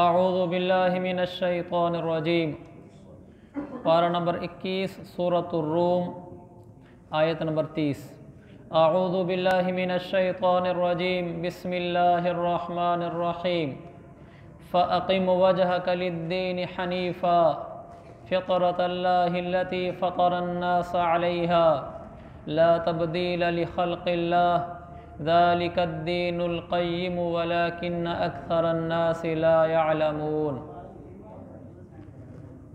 اعوذ باللہ من الشیطان الرجیم۔ پارہ نمبر 21 سورۃ الروم، آیت نمبر 30۔ اعوذ باللہ من الشیطان الرجیم، بسم اللہ الرحمن الرحیم۔ فَأَقِمْ وَجْهَكَ لِلدِّينِ حَنِيفًا فِطْرَةَ اللَّهِ الَّتِي فَطَرَ النَّاسَ عَلَيْهَا لَا تَبْدِيلَ لِخَلْقِ اللَّهِ ذَلِكَ الدِّينُ الْقَيِّمُ وَلَكِنَّ أَكْثَرَ النَّاسِ لَا يَعْلَمُونَ۔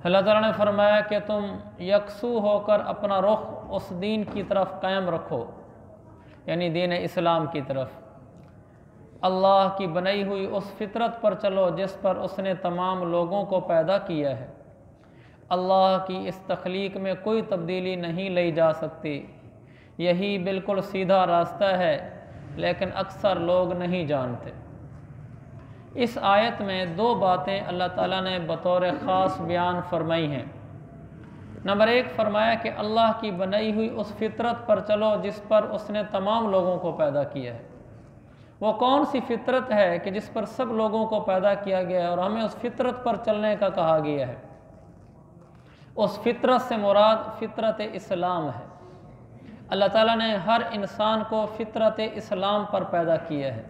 اللہ تعالیٰ نے فرمایا کہ تم یکسو ہو کر اپنا رخ اس دین کی طرف قائم رکھو، یعنی دین اسلام کی طرف۔ اللہ کی بنائی ہوئی اس فطرت پر چلو جس پر اس نے تمام لوگوں کو پیدا کیا ہے۔ اللہ کی اس تخلیق میں کوئی تبدیلی نہیں لائی جا سکتی، یہی بالکل سیدھا راستہ ہے، لیکن اکثر لوگ نہیں جانتے۔ اس آیت میں دو باتیں اللہ تعالیٰ نے بطور خاص بیان فرمائی ہیں۔ نمبر 1 فرمایا کہ اللہ کی بنائی ہوئی اس فطرت پر چلو جس پر اس نے تمام لوگوں کو پیدا کیا ہے۔ وہ کون سی فطرت ہے کہ جس پر سب لوگوں کو پیدا کیا گیا ہے اور ہمیں اس فطرت پر چلنے کا کہا گیا ہے؟ اس فطرت سے مراد فطرت اسلام ہے۔ اللہ تعالیٰ نے ہر انسان کو فطرت اسلام پر پیدا کیا ہے،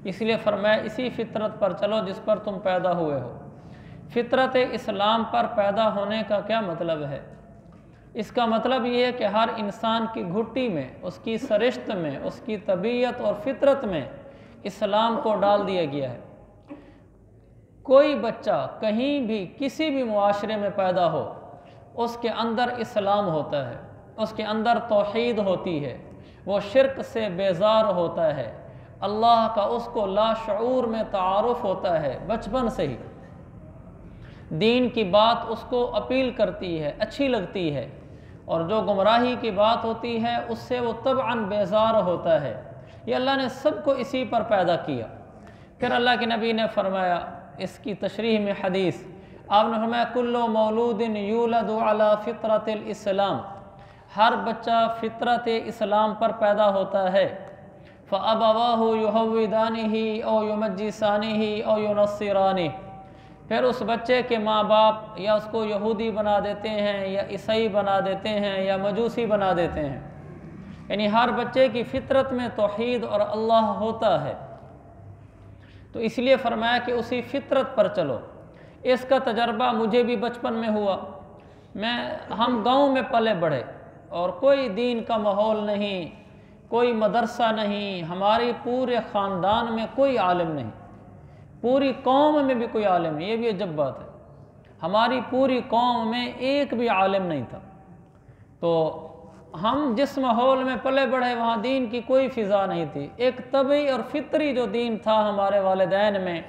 اس لیے فرمایا اسی فطرت پر چلو جس پر تم پیدا ہوئے ہو۔ فطرت اسلام پر پیدا ہونے کا کیا مطلب ہے؟ اس کا مطلب یہ ہے کہ ہر انسان کی گھٹی میں، اس کی سرشت میں، اس کی طبیعت اور فطرت میں اسلام کو ڈال دیا گیا ہے۔ کوئی بچہ کہیں بھی کسی بھی معاشرے میں پیدا ہو، اس کے اندر اسلام ہوتا ہے، اس کے اندر توحید ہوتی ہے، وہ شرک سے بیزار ہوتا ہے، اللہ کا اس کو لاشعور میں تعارف ہوتا ہے، بچپن سے ہی دین کی بات اس کو اپیل کرتی ہے، اچھی لگتی ہے، اور جو گمراہی کی بات ہوتی ہے اس سے وہ طبعاً بیزار ہوتا ہے۔ یہ اللہ نے سب کو اسی پر پیدا کیا۔ پھر اللہ کے نبی نے فرمایا اس کی تشریح میں حدیث، آپ نے فرمایا کل مولود یولد علی فطرت الاسلام، ہر بچہ فطرت اسلام پر پیدا ہوتا ہے۔ فَأَبَوَاهُ يُهَوِّدَانِهِ أَوْ يُمَجِّسَانِهِ أَوْ يُنَصِّرَانِهِ، پھر اس بچے کے ماں باپ یا اس کو یہودی بنا دیتے ہیں یا عیسائی بنا دیتے ہیں یا مجوسی بنا دیتے ہیں، یعنی ہر بچے کی فطرت میں توحید اور اللہ ہوتا ہے۔ تو اس لیے فرمایا کہ اسی فطرت پر چلو۔ اس کا تجربہ مجھے بھی بچپن میں ہوا۔ ہم گاؤں میں پلے بڑھے اور کوئی دین کا ماحول نہیں، کوئی مدرسہ نہیں، ہماری پورے خاندان میں کوئی عالم نہیں، پوری قوم میں بھی کوئی عالم نہیں۔ یہ بھی عجب بات ہے، ہماری پوری قوم میں ایک بھی عالم نہیں تھا۔ تو ہم جس ماحول میں پلے بڑھے وہاں دین کی کوئی فضا نہیں تھی۔ ایک طبعی اور فطری جو دین تھا ہمارے والدین میں،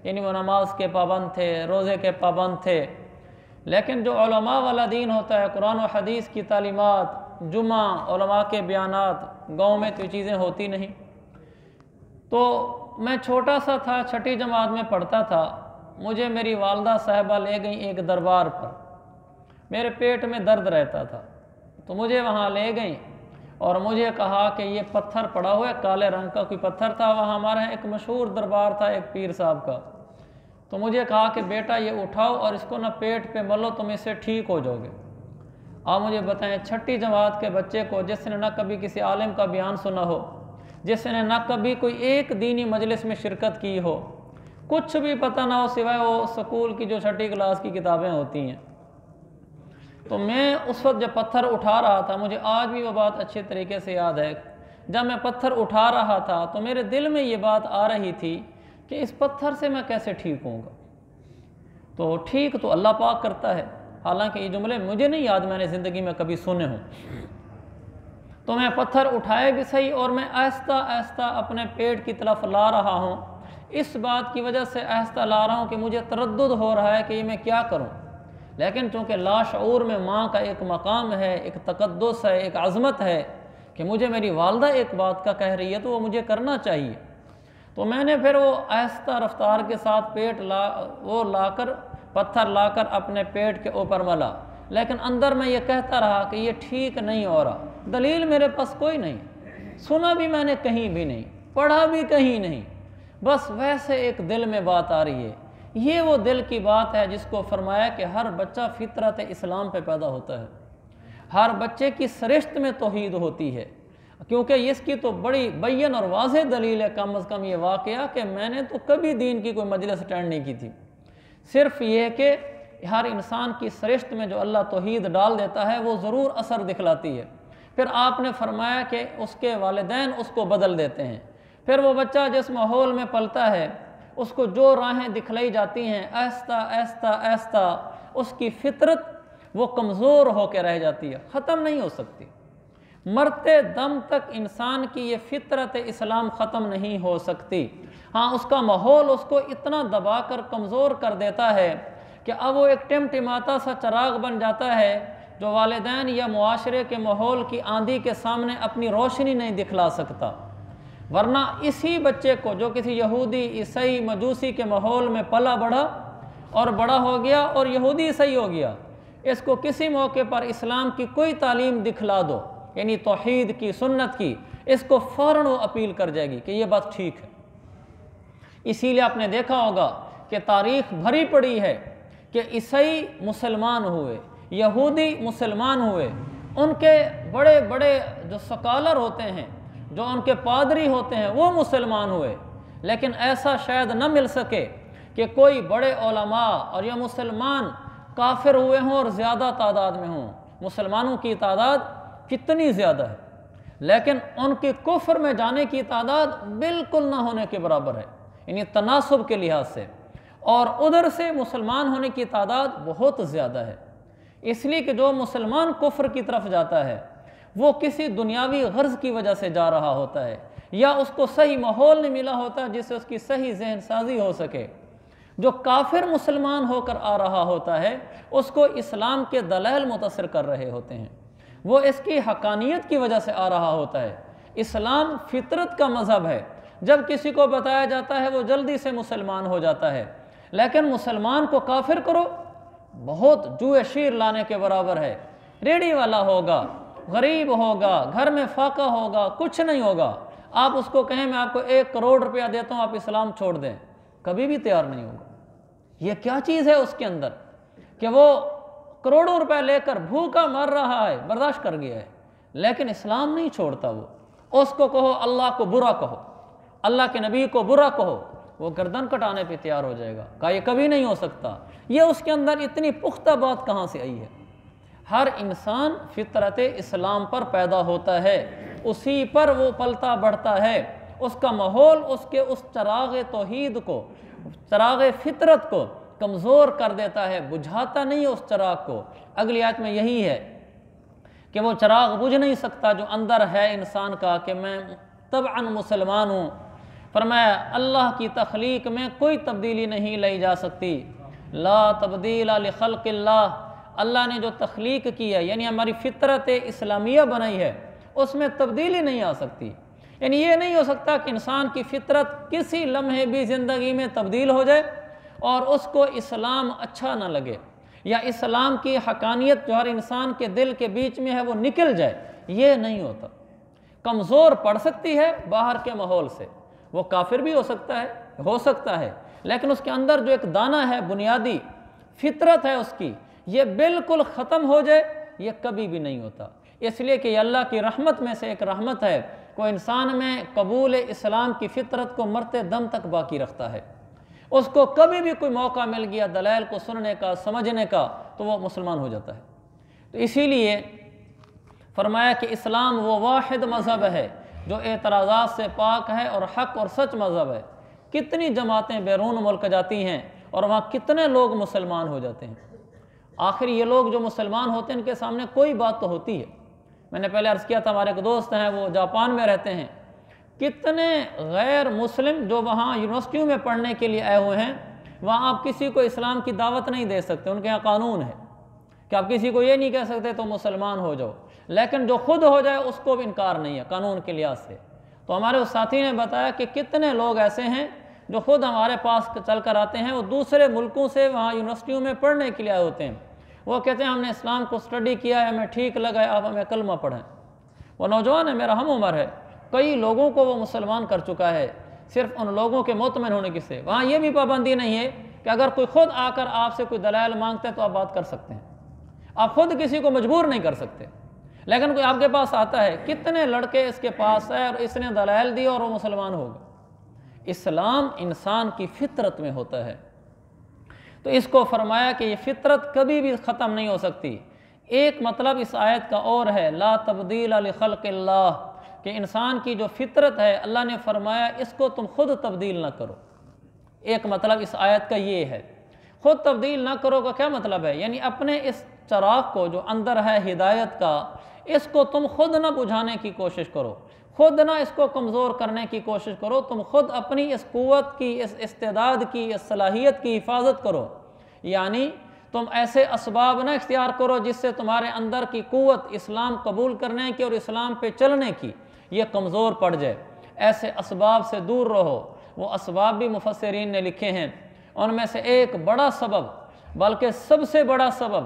یعنی وہ نماز کے پابند تھے، روزے کے پابند تھے، لیکن جو علماء والا دین ہوتا ہے، قرآن و حدیث کی تعلیمات، جمعہ، علماء کے بیانات، گاؤں میں تو یہ چیزیں ہوتی نہیں۔ تو میں چھوٹا سا تھا، 6ٹھی جماعت میں پڑھتا تھا، مجھے میری والدہ صاحبہ لے گئیں ایک دربار پر۔ میرے پیٹ میں درد رہتا تھا تو مجھے وہاں لے گئیں اور مجھے کہا کہ یہ پتھر پڑا ہوا ہے، کالے رنگ کا کوئی پتھر تھا، وہاں ہمارے ایک مشہور دربار تھا ایک پیر صاحب کا۔ تو مجھے کہا کہ بیٹا یہ اٹھاؤ اور اس کو نہ پیٹ پہ ملو، تم اس سے ٹھیک ہو جاؤ گے۔ آپ مجھے بتائیں 6ٹھی جماعت کے بچے کو جس نے نہ کبھی کسی عالم کا بیان سنا ہو، جس نے نہ کبھی کوئی ایک دینی مجلس میں شرکت کی ہو، کچھ بھی پتہ نہ ہو سوائے وہ سکول کی جو 6ٹھی کلاس کی کتابیں ہوتی ہیں، تو میں اس وقت جب پتھر اٹھا رہا تھا، مجھے آج بھی وہ بات اچھے طریقے سے یاد ہے، جب میں پتھر اٹھا رہا تھا تو میرے دل میں یہ بات آ رہی تھی کہ اس پتھر سے میں کیسے ٹھیک ہوں گا۔ تو ٹھیک تو اللہ پاک کرتا ہے، حالانکہ یہ جملے مجھے نہیں یاد میں نے زندگی میں کبھی سنے ہوں۔ تو میں پتھر اٹھائے بھی صحیح اور میں آہستہ آہستہ اپنے پیٹ کی طرف لا رہا ہوں۔ اس بات کی وجہ سے آہستہ لا رہا ہوں کہ مجھے تردد ہو رہا ہے کہ یہ میں کیا کروں، لیکن چونکہ لاشعور میں ماں کا ایک مقام ہے، ایک تقدس ہے، ایک عظمت ہے کہ مجھے میری والدہ ایک بات کا کہہ رہی ہے تو وہ مجھے کرنا چاہیے۔ تو میں نے پھر وہ آہستہ رفتار کے ساتھ پتھر لا کر اپنے پیٹ کے اوپر ملا، لیکن اندر میں یہ کہتا رہا کہ یہ ٹھیک نہیں ہو رہا۔ دلیل میرے پاس کوئی نہیں، سنا بھی میں نے کہیں بھی نہیں، پڑھا بھی کہیں نہیں، بس ویسے ایک دل میں بات آ رہی ہے، یہ وہ دل کی بات ہے جس کو فرمایا کہ ہر بچہ فطرت اسلام پہ پیدا ہوتا ہے، ہر بچے کی سرشت میں توحید ہوتی ہے، کیونکہ اس کی تو بڑی بین اور واضح دلیل ہے کم از کم یہ واقعہ کہ میں نے تو کبھی دین کی کوئی مجلس اٹینڈ نہیں کی تھی، صرف یہ کہ ہر انسان کی سرشت میں جو اللہ توحید ڈال دیتا ہے وہ ضرور اثر دکھلاتی ہے۔ پھر آپ نے فرمایا کہ اس کے والدین اس کو بدل دیتے ہیں، پھر وہ بچہ جس ماحول میں پلتا ہے اس کو جو راہیں دکھلائی جاتی ہیں آہستہ آہستہ آہستہ اس کی فطرت وہ کمزور ہو کے رہ جاتی ہے، ختم نہیں ہو سکتی، مرتے دم تک انسان کی یہ فطرت اسلام ختم نہیں ہو سکتی۔ ہاں اس کا ماحول اس کو اتنا دبا کر کمزور کر دیتا ہے کہ اب وہ ایک ٹمٹماتا سا چراغ بن جاتا ہے جو والدین یا معاشرے کے ماحول کی آندھی کے سامنے اپنی روشنی نہیں دکھلا سکتا، ورنہ اسی بچے کو جو کسی یہودی عیسائی مجوسی کے ماحول میں پلا بڑھا اور بڑا ہو گیا اور یہودی عیسائی ہو گیا، اس کو کسی موقع پر اسلام کی کوئی تعلیم دکھلا دو، یعنی توحید کی سنت کی، اس کو فوراً وہ اپیل کر جائے گی کہ یہ بات ٹھیک ہے۔ اسی لیے آپ نے دیکھا ہوگا کہ تاریخ بھری پڑی ہے کہ عیسائی مسلمان ہوئے، یہودی مسلمان ہوئے، ان کے بڑے بڑے جو سکالر ہوتے ہیں، جو ان کے پادری ہوتے ہیں وہ مسلمان ہوئے، لیکن ایسا شاید نہ مل سکے کہ کوئی بڑے علماء اور یا مسلمان کافر ہوئے ہوں اور زیادہ تعداد میں ہوں۔ مسلمانوں کی تعداد کتنی زیادہ ہے، لیکن ان کے کفر میں جانے کی تعداد بالکل نہ ہونے کے برابر ہے، یعنی تناسب کے لحاظ سے، اور ادھر سے مسلمان ہونے کی تعداد بہت زیادہ ہے، اس لیے کہ جو مسلمان کفر کی طرف جاتا ہے وہ کسی دنیاوی غرض کی وجہ سے جا رہا ہوتا ہے، یا اس کو صحیح ماحول نہیں ملا ہوتا جس سے اس کی صحیح ذہن سازی ہو سکے۔ جو کافر مسلمان ہو کر آ رہا ہوتا ہے اس کو اسلام کے دلائل متاثر کر رہے ہوتے ہیں، وہ اس کی حقانیت کی وجہ سے آ رہا ہوتا ہے۔ اسلام فطرت کا مذہب ہے، جب کسی کو بتایا جاتا ہے وہ جلدی سے مسلمان ہو جاتا ہے، لیکن مسلمان کو کافر کرو بہت جوئے شیر لانے کے برابر ہے۔ ریڑھی والا ہوگا، غریب ہوگا، گھر میں فاقہ ہوگا، کچھ نہیں ہوگا، آپ اس کو کہیں میں آپ کو 1 کروڑ روپیہ دیتا ہوں آپ اسلام چھوڑ دیں، کبھی بھی تیار نہیں ہوگا۔ یہ کیا چیز ہے اس کے اندر کہ وہ کروڑوں روپے لے کر بھوکا مر رہا ہے، برداشت کر گیا ہے، لیکن اسلام نہیں چھوڑتا۔ وہ اس کو کہو اللہ کو برا کہو، اللہ کے نبی کو برا کہو، وہ گردن کٹانے پہ تیار ہو جائے گا، کہا یہ کبھی نہیں ہو سکتا۔ یہ اس کے اندر اتنی پختہ بات کہاں سے آئی ہے؟ ہر انسان فطرت اسلام پر پیدا ہوتا ہے، اسی پر وہ پلتا بڑھتا ہے، اس کا ماحول اس کے اس چراغ توحید کو، چراغ فطرت کو کمزور کر دیتا ہے، بجھاتا نہیں ہے اس چراغ کو۔ اگلی آیت میں یہی ہے کہ وہ چراغ بجھ نہیں سکتا جو اندر ہے انسان کا کہ میں طبعاً مسلمان ہوں۔ فرمایا اللہ کی تخلیق میں کوئی تبدیلی نہیں لائی جا سکتی، لا تبدیل لخلق اللہ، اللہ نے جو تخلیق کی ہے یعنی ہماری فطرت اسلامیہ بنائی ہے اس میں تبدیلی نہیں آ سکتی، یعنی یہ نہیں ہو سکتا کہ انسان کی فطرت کسی لمحے بھی زندگی میں تبدیل ہو جائے اور اس کو اسلام اچھا نہ لگے، یا اسلام کی حقانیت جو ہر انسان کے دل کے بیچ میں ہے وہ نکل جائے، یہ نہیں ہوتا۔ کمزور پڑ سکتی ہے باہر کے ماحول سے، وہ کافر بھی ہو سکتا ہے، لیکن اس کے اندر جو ایک دانہ ہے بنیادی فطرت ہے اس کی، یہ بالکل ختم ہو جائے یہ کبھی بھی نہیں ہوتا۔ اس لیے کہ یہ اللہ کی رحمت میں سے ایک رحمت ہے، کوئی انسان میں قبول اسلام کی فطرت کو مرتے دم تک باقی رکھتا ہے، اس کو کبھی بھی کوئی موقع مل گیا دلائل کو سننے کا، سمجھنے کا، تو وہ مسلمان ہو جاتا ہے۔ تو اسی لیے فرمایا کہ اسلام وہ واحد مذہب ہے جو اعتراضات سے پاک ہے اور حق اور سچ مذہب ہے۔ کتنی جماعتیں بیرون ملک جاتی ہیں اور وہاں کتنے لوگ مسلمان ہو جاتے ہیں، آخر یہ لوگ جو مسلمان ہوتے ہیں ان کے سامنے کوئی بات تو ہوتی ہے۔ میں نے پہلے عرض کیا تھا ہمارے ایک دوست ہیں وہ جاپان میں رہتے ہیں، کتنے غیر مسلم جو وہاں یونیورسٹیوں میں پڑھنے کے لیے آئے ہوئے ہیں، وہاں آپ کسی کو اسلام کی دعوت نہیں دے سکتے، ان کے یہاں قانون ہے کہ آپ کسی کو یہ نہیں کہہ سکتے تو مسلمان ہو جاؤ، لیکن جو خود ہو جائے اس کو بھی انکار نہیں ہے قانون کے لحاظ سے۔ تو ہمارے اس ساتھی نے بتایا کہ کتنے لوگ ایسے ہیں جو خود ہمارے پاس چل کر آتے ہیں، وہ دوسرے ملکوں سے وہاں یونیورسٹیوں میں پڑھنے کے لیے آئے ہوتے ہیں، وہ کہتے ہیں ہم نے اسلام کو اسٹڈی کیا ہے، ہمیں ٹھیک لگا ہے، آپ ہمیں کلمہ پڑھیں۔ وہ نوجوان ہے، میرا ہم عمر ہے، کئی لوگوں کو وہ مسلمان کر چکا ہے، صرف ان لوگوں کے مطمئن ہونے کی سے۔ وہاں یہ بھی پابندی نہیں ہے کہ کہ اگر کوئی خود آ کر آپ سے کوئی دلائل مانگتے ہیں تو آپ بات کر سکتے ہیں، آپ خود کسی کو مجبور نہیں کر سکتے، لیکن کوئی آپ کے پاس آتا ہے، کتنے لڑکے اس کے پاس ہے اور اس نے دلائل دی اور وہ مسلمان ہو گئے۔ اسلام انسان کی فطرت میں ہوتا ہے، تو اس کو فرمایا کہ یہ فطرت کبھی بھی ختم نہیں ہو سکتی۔ ایک مطلب اس آیت کا اور ہے، لا تبدیل لخلق اللہ، کہ انسان کی جو فطرت ہے اللہ نے فرمایا اس کو تم خود تبدیل نہ کرو۔ ایک مطلب اس آیت کا یہ ہے، خود تبدیل نہ کرو کا کیا مطلب ہے؟ یعنی اپنے اس چراغ کو جو اندر ہے ہدایت کا، اس کو تم خود نہ بجھانے کی کوشش کرو، خود نہ اس کو کمزور کرنے کی کوشش کرو، تم خود اپنی اس قوت کی، اس استعداد کی، اس صلاحیت کی حفاظت کرو۔ یعنی تم ایسے اسباب نہ اختیار کرو جس سے تمہارے اندر کی قوت اسلام قبول کرنے کی اور اسلام پہ چلنے کی یہ کمزور پڑ جائے، ایسے اسباب سے دور رہو۔ وہ اسباب بھی مفسرین نے لکھے ہیں، ان میں سے ایک بڑا سبب، بلکہ سب سے بڑا سبب،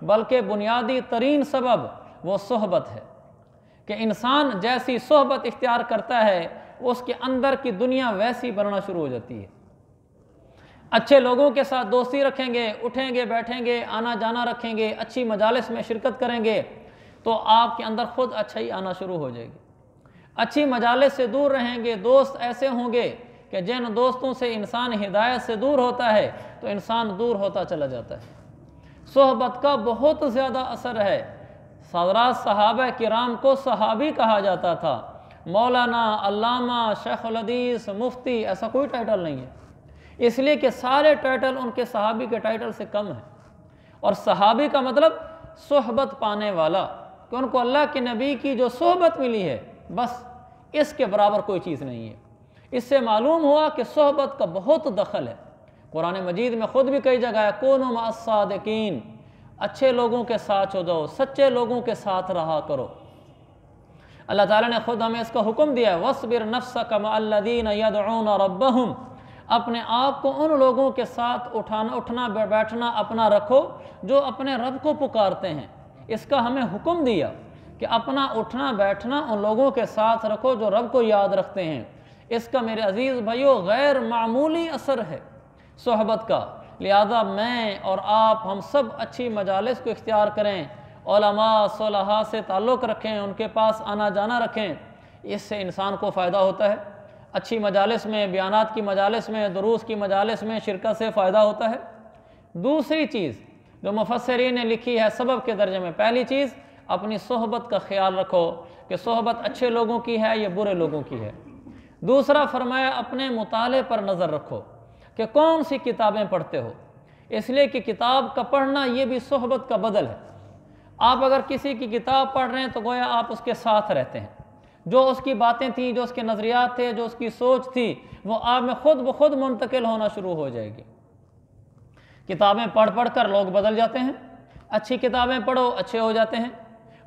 بلکہ بنیادی ترین سبب وہ صحبت ہے، کہ انسان جیسی صحبت اختیار کرتا ہے اس کے اندر کی دنیا ویسی بننا شروع ہو جاتی ہے۔ اچھے لوگوں کے ساتھ دوستی رکھیں گے، اٹھیں گے بیٹھیں گے، آنا جانا رکھیں گے، اچھی مجالس میں شرکت کریں گے تو آپ کے اندر خود اچھائی آنا شروع ہو جائے گی۔ اچھی مجالس سے دور رہیں گے، دوست ایسے ہوں گے کہ جن دوستوں سے انسان ہدایت سے دور ہوتا ہے تو انسان دور ہوتا چلا جاتا ہے۔ صحبت کا بہت زیادہ اثر ہے۔ حضرات صحابہ کرام کو صحابی کہا جاتا تھا، مولانا، علامہ، شیخ الحدیث، مفتی، ایسا کوئی ٹائٹل نہیں ہے، اس لیے کہ سارے ٹائٹل ان کے صحابی کے ٹائٹل سے کم ہیں۔ اور صحابی کا مطلب صحبت پانے والا، کہ ان کو اللہ کے نبی کی جو صحبت ملی ہے بس اس کے برابر کوئی چیز نہیں ہے۔ اس سے معلوم ہوا کہ صحبت کا بہت دخل ہے۔ قرآن مجید میں خود بھی کئی جگہ ہے، کونوا مع الصادقین، اچھے لوگوں کے ساتھ ہو جاؤ، سچے لوگوں کے ساتھ رہا کرو۔ اللہ تعالیٰ نے خود ہمیں اس کا حکم دیا ہے، وَاصْبِرْ نَفْسَكَ مَعَ الَّذِينَ يَدْعُونَ رَبَّهُمْ، اپنے آپ کو ان لوگوں کے ساتھ اٹھنا بیٹھنا اپنا رکھو جو اپنے رب کو پکارتے ہیں۔ اس کا ہمیں حکم دیا کہ اپنا اٹھنا بیٹھنا ان لوگوں کے ساتھ رکھو جو رب کو یاد رکھتے ہیں۔ اس کا میرے عزیز بھائیو غیر معمولی اثر ہے صحبت کا، لہذا میں اور آپ ہم سب اچھی مجالس کو اختیار کریں، علماء صلحاء سے تعلق رکھیں، ان کے پاس آنا جانا رکھیں، اس سے انسان کو فائدہ ہوتا ہے۔ اچھی مجالس میں، بیانات کی مجالس میں، دروس کی مجالس میں شرکت سے فائدہ ہوتا ہے۔ دوسری چیز جو مفسرین نے لکھی ہے سبب کے درجے میں، پہلی چیز اپنی صحبت کا خیال رکھو کہ صحبت اچھے لوگوں کی ہے یا برے لوگوں کی ہے۔ دوسرا فرمایا اپنے مطالعے پر نظر رکھو کہ کون سی کتابیں پڑھتے ہو، اس لیے کہ کتاب کا پڑھنا یہ بھی صحبت کا بدل ہے۔ آپ اگر کسی کی کتاب پڑھ رہے ہیں تو گویا آپ اس کے ساتھ رہتے ہیں، جو اس کی باتیں تھیں، جو اس کے نظریات تھے، جو اس کی سوچ تھی، وہ آپ میں خود بخود منتقل ہونا شروع ہو جائے گی۔ کتابیں پڑھ پڑھ کر لوگ بدل جاتے ہیں، اچھی کتابیں پڑھو اچھے ہو جاتے ہیں،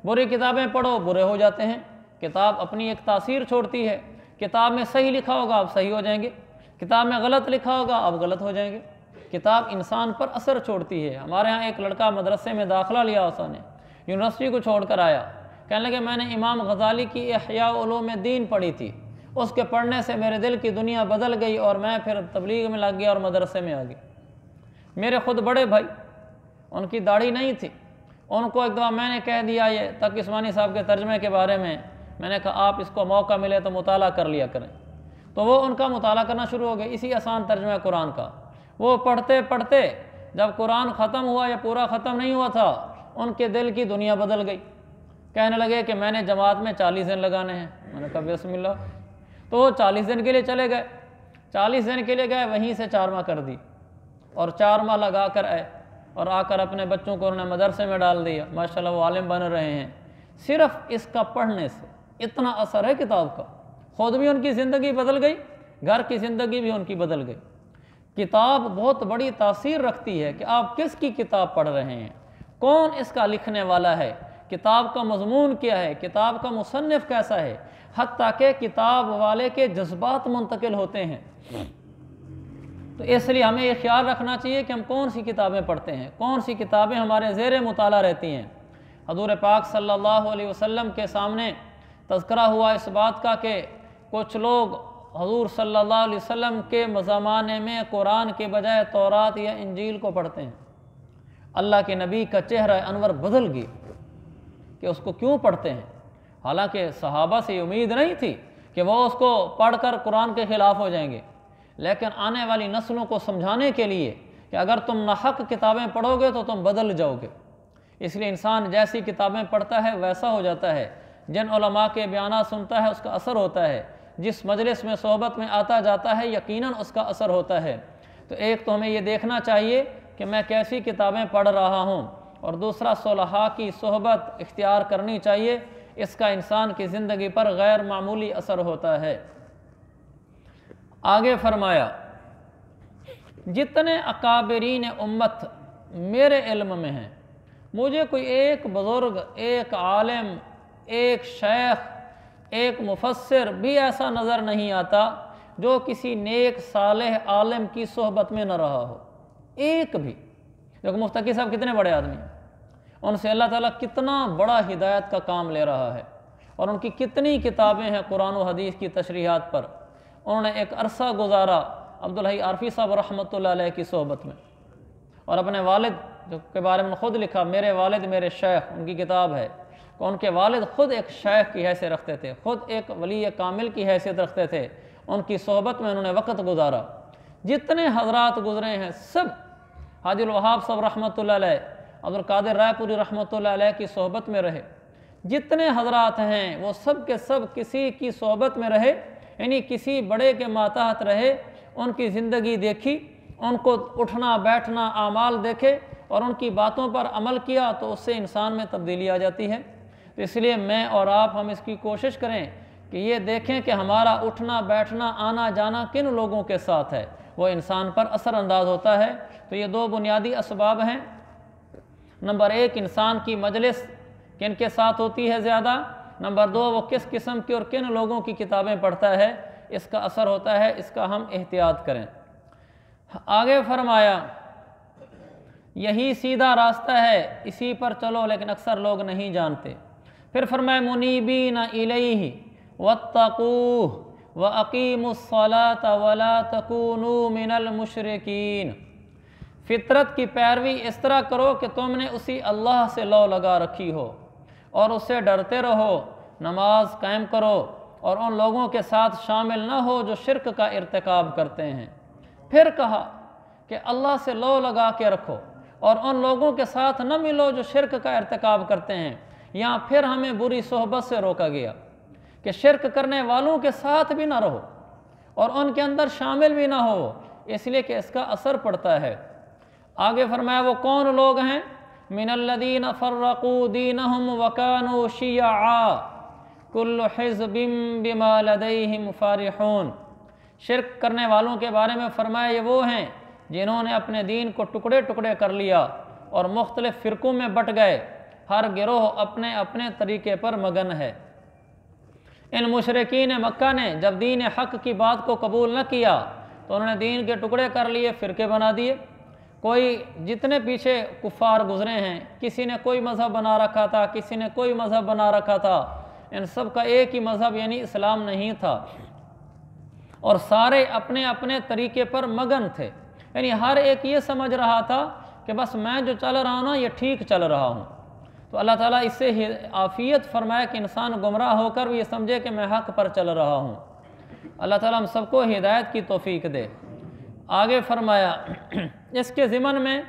بری کتابیں پڑھو برے ہو جاتے ہیں۔ کتاب اپنی ایک تاثیر چھوڑتی ہے، کتاب میں صحیح لکھا ہوگا آپ صحیح ہو جائیں گے، کتاب میں غلط لکھا ہوگا آپ غلط ہو جائیں گے۔ کتاب انسان پر اثر چھوڑتی ہے۔ ہمارے ہاں ایک لڑکا مدرسے میں داخلہ لیا، اس نے یونیورسٹی کو چھوڑ کر آیا، کہنے لگے میں نے امام غزالی کی احیاء علوم الدین پڑھی تھی، اس کے پڑھنے سے میرے دل کی دنیا بدل گئی اور میں پھر تبلیغ میں لگ گیا اور مدرسے میں آ گیا۔ میرے خود بڑے بھائی، ان کی داڑھی نہیں تھی، ان کو ایک دفعہ میں نے کہہ دیا یہ تقی عثمانی صاحب کے ترجمے کے بارے میں نے کہا آپ اس کو موقع ملے تو مطالعہ کر لیا کریں، تو وہ ان کا مطالعہ کرنا شروع ہو گئے اسی آسان ترجمہ قرآن کا۔ وہ پڑھتے پڑھتے جب قرآن ختم ہوا یا پورا ختم نہیں ہوا تھا، ان کے دل کی دنیا بدل گئی، کہنے لگے کہ میں نے جماعت میں 40 دن لگانے ہیں۔ میں نے کہا بسم اللہ، تو وہ 40 دن کے لیے چلے گئے، 40 دن کے لیے گئے، وہیں سے 4 ماہ کر دی اور 4 ماہ لگا کر آئے اور آ کر اپنے بچوں کو انہوں نے مدرسے میں ڈال دیا، ماشاءاللہ وہ عالم بن رہے ہیں۔ صرف اس کا پڑھنے سے اتنا اثر ہے کتاب کا، خود بھی ان کی زندگی بدل گئی، گھر کی زندگی بھی ان کی بدل گئی۔ کتاب بہت بڑی تاثیر رکھتی ہے کہ آپ کس کی کتاب پڑھ رہے ہیں، کون اس کا لکھنے والا ہے، کتاب کا مضمون کیا ہے، کتاب کا مصنف کیسا ہے، حتیٰ کہ کتاب والے کے جذبات منتقل ہوتے ہیں۔ تو اس لیے ہمیں یہ خیال رکھنا چاہیے کہ ہم کون سی کتابیں پڑھتے ہیں، کون سی کتابیں ہمارے زیر مطالعہ رہتی ہیں۔ حضور پاک صلی اللہ علیہ وسلم کے سامنے تذکرہ ہوا اس بات کا کہ کچھ لوگ حضور صلی اللہ علیہ وسلم کے زمانے میں قرآن کے بجائے تورات یا انجیل کو پڑھتے ہیں۔ اللہ کے نبی کا چہرہ انور بدل گیا کہ اس کو کیوں پڑھتے ہیں، حالانکہ صحابہ سے امید نہیں تھی کہ وہ اس کو پڑھ کر قرآن کے خلاف ہو جائیں گے، لیکن آنے والی نسلوں کو سمجھانے کے لیے کہ اگر تم ناحق کتابیں پڑھو گے تو تم بدل جاؤ گے، اس لیے انسان جیسی کتابیں پڑھتا ہے ویسا ہو جاتا ہے، جن علماء کے بیانات سنتا ہے اس کا اثر ہوتا ہے، جس مجلس میں صحبت میں آتا جاتا ہے یقیناً اس کا اثر ہوتا ہے۔ تو ایک تو ہمیں یہ دیکھنا چاہیے کہ میں کیسی کتابیں پڑھ رہا ہوں، اور دوسرا صلحاء کی صحبت اختیار کرنی چاہیے، اس کا انسان کی زندگی پر غیر معمولی اثر ہوتا ہے۔ آگے فرمایا جتنے اکابرین امت میرے علم میں ہیں، مجھے کوئی ایک بزرگ، ایک عالم، ایک شیخ، ایک مفسر بھی ایسا نظر نہیں آتا جو کسی نیک صالح عالم کی صحبت میں نہ رہا ہو، ایک بھی۔ دیکھو مفتقی صاحب کتنے بڑے آدمی ہیں، ان سے اللہ تعالیٰ کتنا بڑا ہدایت کا کام لے رہا ہے، اور ان کی کتنی کتابیں ہیں قرآن و حدیث کی تشریحات پر۔ انہوں نے ایک عرصہ گزارا عبدالحی عارفی صاحب رحمۃ اللہ علیہ کی صحبت میں، اور اپنے والد جو کے بارے میں خود لکھا، میرے والد میرے شیخ، ان کی کتاب ہے کہ ان کے والد خود ایک شیخ کی حیثیت رکھتے تھے، خود ایک ولی کامل کی حیثیت رکھتے تھے، ان کی صحبت میں انہوں نے وقت گزارا۔ جتنے حضرات گزرے ہیں سب حاجی الوہاب صاحب رحمۃ اللہ علیہ، عبدالقادر رائے پوری رحمۃ اللہ علیہ کی صحبت میں رہے، جتنے حضرات ہیں وہ سب کے سب کسی کی صحبت میں رہے، یعنی کسی بڑے کے ماتحت رہے، ان کی زندگی دیکھی، ان کو اٹھنا بیٹھنا اعمال دیکھے اور ان کی باتوں پر عمل کیا، تو اس سے انسان میں تبدیلی آ جاتی ہے۔ تو اس لیے میں اور آپ ہم اس کی کوشش کریں کہ یہ دیکھیں کہ ہمارا اٹھنا بیٹھنا آنا جانا کن لوگوں کے ساتھ ہے، وہ انسان پر اثر انداز ہوتا ہے۔ تو یہ دو بنیادی اسباب ہیں، نمبر ایک انسان کی مجلس کن کے ساتھ ہوتی ہے زیادہ، نمبر دو وہ کس قسم کی اور کن لوگوں کی کتابیں پڑھتا ہے، اس کا اثر ہوتا ہے، اس کا ہم احتیاط کریں۔ آگے فرمایا یہی سیدھا راستہ ہے، اسی پر چلو، لیکن اکثر لوگ نہیں جانتے۔ پھر فرمایا منیبین الیہ واتقوہ واقیموا الصلاۃ ولا تکونوا من المشرکین۔ فطرت کی پیروی اس طرح کرو کہ تم نے اسی اللہ سے لو لگا رکھی ہو اور اس سے ڈرتے رہو، نماز قائم کرو اور ان لوگوں کے ساتھ شامل نہ ہو جو شرک کا ارتکاب کرتے ہیں۔ پھر کہا کہ اللہ سے لو لگا کے رکھو اور ان لوگوں کے ساتھ نہ ملو جو شرک کا ارتکاب کرتے ہیں۔ یہاں پھر ہمیں بری صحبت سے روکا گیا کہ شرک کرنے والوں کے ساتھ بھی نہ رہو اور ان کے اندر شامل بھی نہ ہو، اس لیے کہ اس کا اثر پڑتا ہے۔ آگے فرمایا وہ کون لوگ ہیں؟ من الذین فرقوا دینہم وکانوا شیعا کل حزب بما لدیہم فرحون۔ شرک کرنے والوں کے بارے میں فرمایا یہ وہ ہیں جنہوں نے اپنے دین کو ٹکڑے ٹکڑے کر لیا اور مختلف فرقوں میں بٹ گئے، ہر گروہ اپنے اپنے طریقے پر مگن ہے۔ ان مشرکین مکہ نے جب دین حق کی بات کو قبول نہ کیا تو انہوں نے دین کے ٹکڑے کر لیے، فرقے بنا دیے۔ کوئی جتنے پیچھے کفار گزرے ہیں، کسی نے کوئی مذہب بنا رکھا تھا، کسی نے کوئی مذہب بنا رکھا تھا، ان سب کا ایک ہی مذہب یعنی اسلام نہیں تھا، اور سارے اپنے اپنے طریقے پر مگن تھے، یعنی ہر ایک یہ سمجھ رہا تھا کہ بس میں جو چل رہا ہوں نا یہ ٹھیک چل رہا ہوں۔ تو اللہ تعالیٰ اس سے عافیت فرمایا کہ انسان گمراہ ہو کر بھی یہ سمجھے کہ میں حق پر چل رہا ہوں۔ اللہ تعالیٰ ہم سب کو ہدایت کی توفیق دے۔ آگے فرمایا اس کے ضمن میں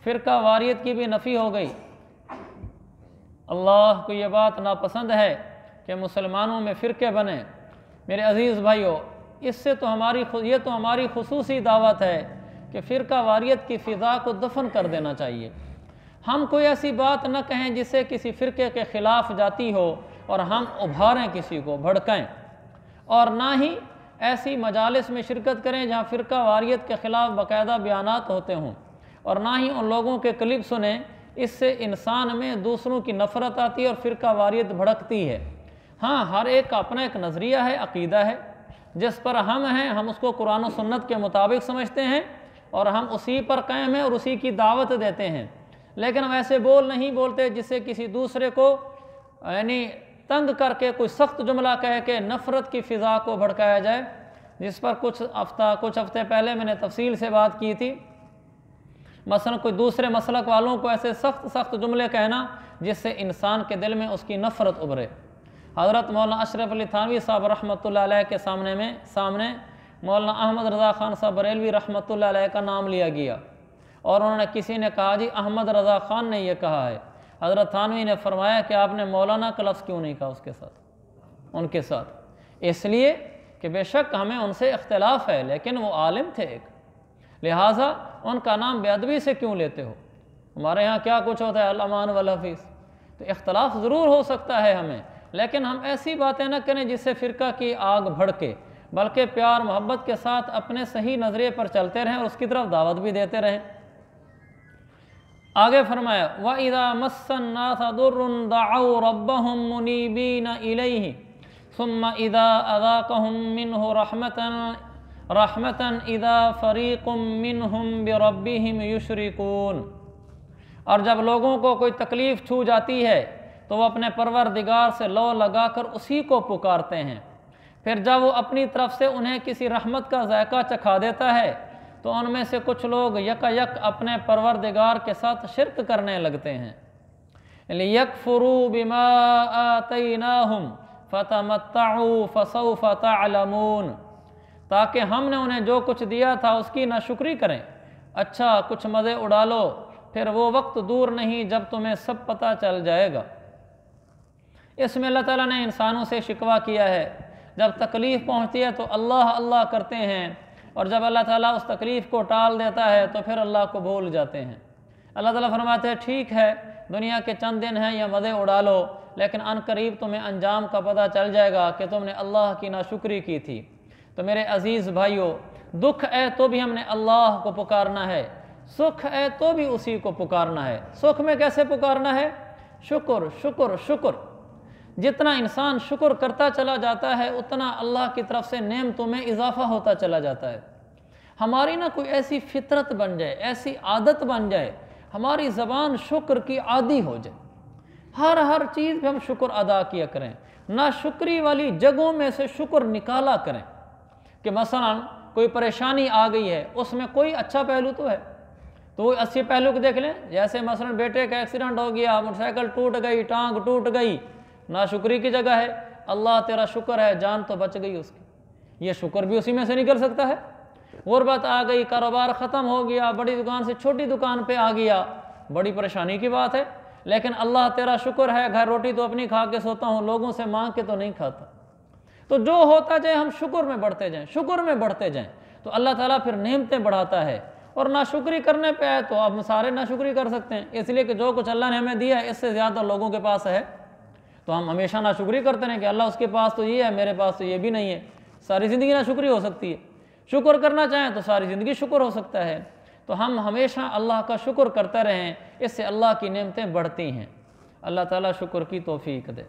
فرقہ واریت کی بھی نفی ہو گئی۔ اللہ کو یہ بات ناپسند ہے کہ مسلمانوں میں فرقے بنے۔ میرے عزیز بھائیو، اس سے تو ہماری خصوصی دعوت ہے کہ فرقہ واریت کی فضا کو دفن کر دینا چاہیے۔ ہم کوئی ایسی بات نہ کہیں جس سے کسی فرقے کے خلاف جاتی ہو اور ہم ابھاریں کسی کو، بھڑکائیں، اور نہ ہی ایسی مجالس میں شرکت کریں جہاں فرقہ واریت کے خلاف باقاعدہ بیانات ہوتے ہوں، اور نہ ہی ان لوگوں کے کلپ سنیں۔ اس سے انسان میں دوسروں کی نفرت آتی ہے اور فرقہ واریت بھڑکتی ہے۔ ہاں، ہر ایک کا اپنا ایک نظریہ ہے، عقیدہ ہے، جس پر ہم ہیں، ہم اس کو قرآن و سنت کے مطابق سمجھتے ہیں اور ہم اسی پر قائم ہیں اور اسی کی دعوت دیتے ہیں، لیکن ہم ایسے بول نہیں بولتے جس سے کسی دوسرے کو یعنی تنگ کر کے کوئی سخت جملہ کہہ کے نفرت کی فضا کو بھڑکایا جائے۔ جس پر کچھ ہفتے پہلے میں نے تفصیل سے بات کی تھی، مثلا کوئی دوسرے مسلک والوں کو ایسے سخت جملے کہنا جس سے انسان کے دل میں اس کی نفرت ابھرے۔ حضرت مولانا اشرف علی تھانوی صاحب رحمۃ اللہ علیہ کے سامنے مولانا احمد رضا خان صاحب بریلوی رحمۃ اللہ علیہ کا نام لیا گیا، اور انہوں نے کسی نے کہا جی احمد رضا خان نے یہ کہا ہے۔ حضرت تھانوی نے فرمایا کہ آپ نے مولانا کا لفظ کیوں نہیں کہا ان کے ساتھ؟ اس لیے کہ بے شک ہمیں ان سے اختلاف ہے، لیکن وہ عالم تھے ایک، لہٰذا ان کا نام بے ادبی سے کیوں لیتے ہو؟ ہمارے ہاں کیا کچھ ہوتا ہے الامان والحفیظ، تو اختلاف ضرور ہو سکتا ہے ہمیں، لیکن ہم ایسی باتیں نہ کریں جس سے فرقہ کی آگ بھڑکے، بلکہ پیار محبت کے ساتھ اپنے صحیح نظریے پر چلتے رہیں اور اس کی طرف دعوت بھی دیتے رہیں۔ آگے فرمایا وَإِذَا مَسَّ النَّاسَ ضُرٌّ دَعَوْا رَبَّهُمْ مُنِيبِينَ إِلَيْهِ ثُمَّ إِذَا أَذَاقَهُم مِّنْهُ رَحْمَةً إِذَا فَرِيقٌ مِّنْهُمْ بِرَبِّهِمْ يُشْرِكُونَ، اور جب لوگوں کو کوئی تکلیف چھو جاتی ہے تو وہ اپنے پروردگار سے لو لگا کر اسی کو پکارتے ہیں، پھر جب وہ اپنی طرف سے انہیں کسی رحمت کا ذائقہ چکھا دیتا ہے تو ان میں سے کچھ لوگ یک اپنے پروردگار کے ساتھ شرک کرنے لگتے ہیں۔ لِيَكْفُرُوا بِمَا آتَيْنَاهُمْ فَتَمَتَّعُوا فَسَوْفَ تَعْلَمُونَ، تاکہ ہم نے انہیں جو کچھ دیا تھا اس کی ناشکری کریں۔ اچھا کچھ مزے اڑا لو، پھر وہ وقت دور نہیں جب تمہیں سب پتہ چل جائے گا۔ اس میں اللہ تعالیٰ نے انسانوں سے شکوہ کیا ہے، جب تکلیف پہنچتی ہے تو اللہ اللہ کرتے ہیں، اور جب اللہ تعالیٰ اس تکلیف کو ٹال دیتا ہے تو پھر اللہ کو بھول جاتے ہیں۔ اللہ تعالیٰ فرماتے ہیں ٹھیک ہے دنیا کے چند دن ہیں یا مزے اڑا لو، لیکن عن قریب تمہیں انجام کا پتہ چل جائے گا کہ تم نے اللہ کی ناشکری کی تھی۔ تو میرے عزیز بھائیوں، دکھ ہے تو بھی ہم نے اللہ کو پکارنا ہے، سکھ ہے تو بھی اسی کو پکارنا ہے۔ سکھ میں کیسے پکارنا ہے؟ شکر شکر شکر، جتنا انسان شکر کرتا چلا جاتا ہے اتنا اللہ کی طرف سے نعمتوں میں اضافہ ہوتا چلا جاتا ہے۔ ہماری نہ کوئی ایسی فطرت بن جائے، ایسی عادت بن جائے، ہماری زبان شکر کی عادی ہو جائے، ہر چیز پہ ہم شکر ادا کیا کریں، نہ شکری والی جگہوں میں سے شکر نکالا کریں، کہ مثلا کوئی پریشانی آ گئی ہے اس میں کوئی اچھا پہلو تو ہے، تو وہ اچھے پہلو کو دیکھ لیں۔ جیسے مثلا بیٹے کا ایکسیڈنٹ ہو گیا، موٹر سائیکل ٹوٹ گئی، ٹانگ ٹوٹ گئی، ناشکری کی جگہ ہے، اللہ تیرا شکر ہے جان تو بچ گئی اس کی، یہ شکر بھی اسی میں سے نکل سکتا ہے۔ غربت آ گئی، کاروبار ختم ہو گیا، بڑی دکان سے چھوٹی دکان پہ آ گیا، بڑی پریشانی کی بات ہے، لیکن اللہ تیرا شکر ہے گھر روٹی تو اپنی کھا کے سوتا ہوں، لوگوں سے مانگ کے تو نہیں کھاتا۔ تو جو ہوتا جائے ہم شکر میں بڑھتے جائیں، شکر میں بڑھتے جائیں، تو اللہ تعالیٰ پھر نعمتیں بڑھاتا ہے۔ اور ناشکری کرنے پہ آئے تو اب سارے ناشکری کر سکتے ہیں، اس لیے کہ جو کچھ اللہ نے ہمیں دیا ہے اس سے زیادہ لوگوں کے پاس ہے، تو ہم ہمیشہ ناشکری کرتے ہیں کہ اللہ اس کے پاس تو یہ ہے، میرے پاس تو یہ بھی نہیں ہے، ساری زندگی ناشکری ہو سکتی ہے۔ شکر کرنا چاہیں تو ساری زندگی شکر ہو سکتا ہے، تو ہم ہمیشہ اللہ کا شکر کرتے رہیں، اس سے اللہ کی نعمتیں بڑھتی ہیں۔ اللہ تعالیٰ شکر کی توفیق دے۔